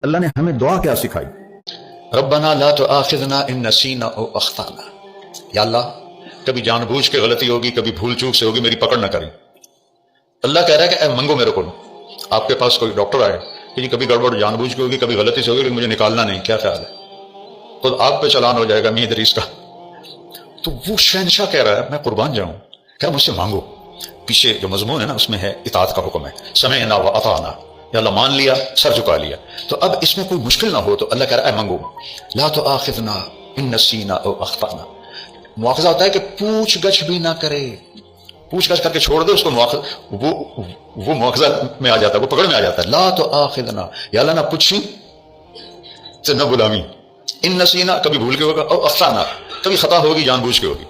اللہ نے ہمیں دعا کیا سکھائی؟ ربنا لا تؤاخذنا ان نسینا او اخطانا، یا اللہ کبھی جان بوجھ کے غلطی ہوگی، کبھی بھول چوک سے ہوگی، میری پکڑ نہ کریں۔ اللہ کہہ رہا ہے کہ اے منگو میرے کو، آپ کے پاس کوئی ڈاکٹر آئے کہ جی کبھی گڑبڑ جان بوجھ کے ہوگی، کبھی غلطی سے ہوگی، لیکن مجھے نکالنا نہیں، کیا خیال ہے؟ خود آپ پہ چلان ہو جائے گا میاں ادریس کا۔ تو وہ شہنشاہ کہہ رہا ہے میں قربان جاؤں، کیا مجھ سے مانگو۔ پیچھے جو مضمون ہے نا اس میں ہے اطاعت کا حکم ہے، سمعنا و اطعنا، یا اللہ مان لیا، سر جھکا لیا۔ تو اب اس میں کوئی مشکل نہ ہو تو اللہ کہہ رہا ہے منگو، لا تؤاخذنا ان نسینا او اخطانا۔ مواخذہ ہوتا ہے کہ پوچھ گچھ بھی نہ کرے، پوچھ گچھ کر کے چھوڑ دے اس کو، وہ مواخذہ میں آ جاتا ہے، وہ پکڑ میں آ جاتا ہے۔ لا تؤاخذنا، یا اللہ نہ پوچھی سے نہ غلامی، ان نسینا کبھی بھول کے ہوگا، او اخطانا کبھی خطا ہوگی جان بوجھ کے ہوگی۔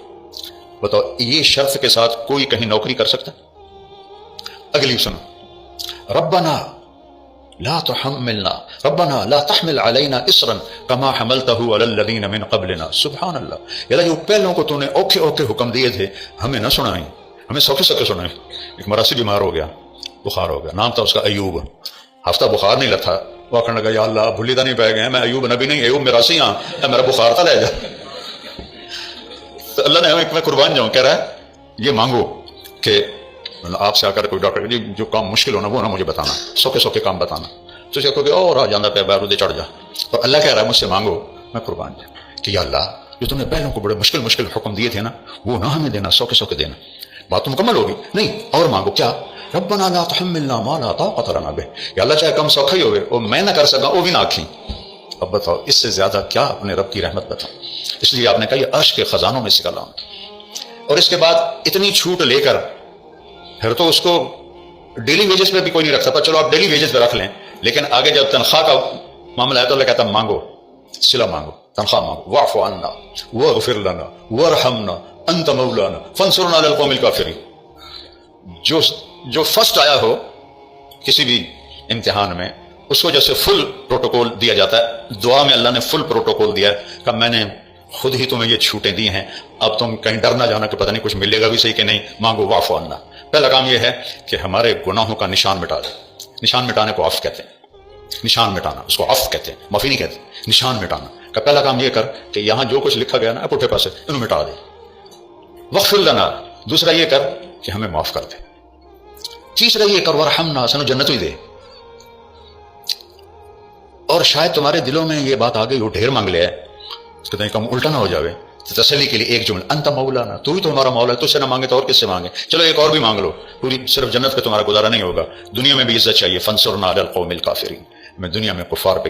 بتاؤ یہ شرط کے ساتھ کوئی کہیں نوکری کر سکتا؟ اگلی سنو، ربنا لا تحملنا، ربنا لا تحمل علينا اصرا كما حملته على الذين من قبلنا۔ سبحان اللہ، یعنی جو پہلوں کو تو نے اوکھے اوکھے حکم دیے تھے ہمیں نہ سنائیں، ہمیں سوکھے سوکھے سنائیں۔ ایک مراسی بیمار ہو گیا، بخار ہو گیا، نام تھا اس کا ایوب، ہفتہ بخار نہیں لتھا، وہ کہنے لگا یا اللہ بھولی تو نہیں پہ گئے، میں ایوب نبی نہیں، ایوب مراسی ہاں، میرا بخار تھا لے جا۔ تو اللہ نے ہمیں، میں قربان جاؤں، کہہ رہا ہے یہ مانگو کہ آپ سے آ کر کوئی ڈاکٹر جی جو کام مشکل ہونا وہ نہ مجھے بتانا، سوکھے سوکھے کام بتانا، تو اسے کہو کہ اور آ جانا پہ بیرودے چڑھ جا۔ تو اللہ کہہ رہا ہے مجھ سے مانگو، میں قربان جاؤں کہ یا اللہ جو تم نے پہلوں کو بڑے مشکل مشکل حکم دیے تھے نا وہ نہ ہمیں دینا، سوکھے سوکھے دینا۔ بات تو مکمل ہوگی نہیں، اور مانگو کیا، ربنا لا تحملنا ما لا طاقت لنا به، یا اللہ چاہے کم سوکھا ہی ہوگے اور میں نہ کر سکا وہ بھی نہ آکھیں۔ اب بتاؤ اس سے زیادہ کیا اپنے رب کی رحمت بتاؤں۔ اس لیے آپ نے کہا یہ عرش کے خزانوں میں سے کلام، اور اس کے بعد اتنی چھوٹ لے کر پھر تو اس کو ڈیلی ویجز پہ بھی کوئی نہیں رکھ سکتا، چلو آپ ڈیلی ویجز پہ رکھ لیں، لیکن آگے جب تنخواہ کا معاملہ ہے تو اللہ کہتا مانگو، صلہ مانگو، تنخواہ مانگو، واعف عنا واغفر لنا وارحمنا انت مولانا فانصرنا علی القوم الکافرین۔ جو فرسٹ آیا ہو کسی بھی امتحان میں اس کو جیسے فل پروٹوکول دیا جاتا ہے، دعا میں اللہ نے فل پروٹوکول دیا ہے کہ میں نے خود ہی تمہیں یہ چھوٹیں دی ہیں، اب تم کہیں ڈر نہ جانا کہ پتہ نہیں کچھ ملے گا بھی صحیح کہ نہیں، مانگو واعف عنا۔ پہلا کام یہ ہے کہ ہمارے گناہوں کا نشان مٹا دے، نشان مٹانے کو عفو کہتے ہیں، نشان مٹانا اس کو عفو کہتے ہیں، معافی نہیں کہتے، نشان مٹانا کا پہلا کام یہ کر کہ یہاں جو کچھ لکھا گیا نا پٹھے پاسے انہوں مٹا دے۔ واغفر لنا، دوسرا یہ کر کہ ہمیں معاف کر دے۔ تیسرا یہ کر ورحمنا، سنو جنت ہی دے۔ اور شاید تمہارے دلوں میں یہ بات آ گئی وہ ڈھیر مانگ لیا ہے، اس کو کہیں کم الٹا نہ ہو جاوے، تسلی کے لیے ایک جملہ انت مولانا، تو ہی تو ہمارا مولا ہے، تجھ سے نہ مانگے تو اور کس سے مانگے، چلو ایک اور بھی مانگ لو، پوری صرف جنت پہ تمہارا گزارا نہیں ہوگا، دنیا میں بھی عزت چاہیے، فانصرنا علی القوم الکافرین، میں دنیا میں کفار پہ